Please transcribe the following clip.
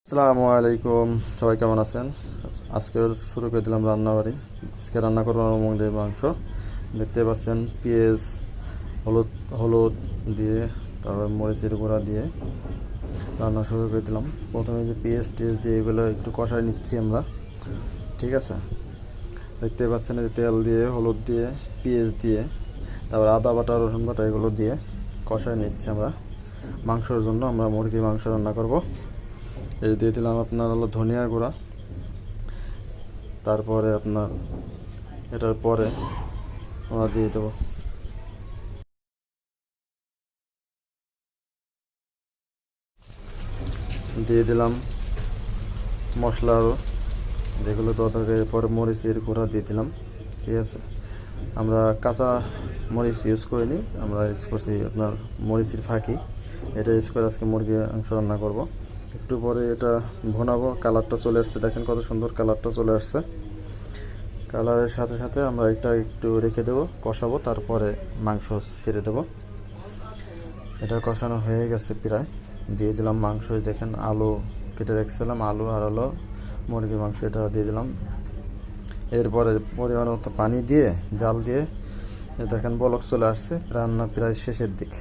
আসসালামু আলাইকুম, সবাই কেমন আছেন? আজকে শুরু করে দিলাম রান্নাবাড়ি। আজকে রান্না করবো মুরগির মাংস। দেখতে পাচ্ছেন পেঁয়াজ, হলুদ হলুদ দিয়ে, তারপর মরিচের গুঁড়া দিয়ে রান্না শুরু করে দিলাম। প্রথমে যে পেঁয়াজ টেস্ট দিয়ে এগুলো একটু কষায় নিচ্ছি আমরা, ঠিক আছে? দেখতে পাচ্ছেন যে তেল দিয়ে, হলুদ দিয়ে, পেঁয়াজ দিয়ে, তারপর আদা বাটা, রসুন বাটা এগুলো দিয়ে কষায় নিচ্ছি আমরা। মাংসের জন্য আমরা মুরগির মাংস রান্না করব। এই দিয়ে দিলাম আপনার হলো ধনিয়া গুঁড়া, তারপরে আপনার এটার পরে আমরা দিয়ে দেবো দিয়ে দিলাম মশলা আরও যেগুলো দরকার। পরে মরিচের গুঁড়া দিয়ে দিলাম, ঠিক আছে? আমরা কাঁচা মরিচ ইউজ করিনি, আমরা ইউজ করছি আপনার মরিচের ফাঁকি। এটা ইউজ করে আজকে মুরগির মাংস রান্না করব। একটু পরে এটা ভোনাবো। কালারটা চলে আসছে, দেখেন কত সুন্দর কালারটা চলে আসছে। কালারের সাথে সাথে আমরা এটা একটু রেখে দেবো, কষাবো, তারপরে মাংস ছেড়ে দেবো। এটা কষানো হয়ে গেছে প্রায়। দিয়ে দিলাম মাংস, দেখেন আলু কেটে রেখেছিলাম, আলু আর হলো মুরগির মাংস, এটা দিয়ে দিলাম। এরপরে পরিমাণ মতো পানি দিয়ে, জাল দিয়ে, দেখেন বলক চলে আসছে, রান্না প্রায় শেষের দিক।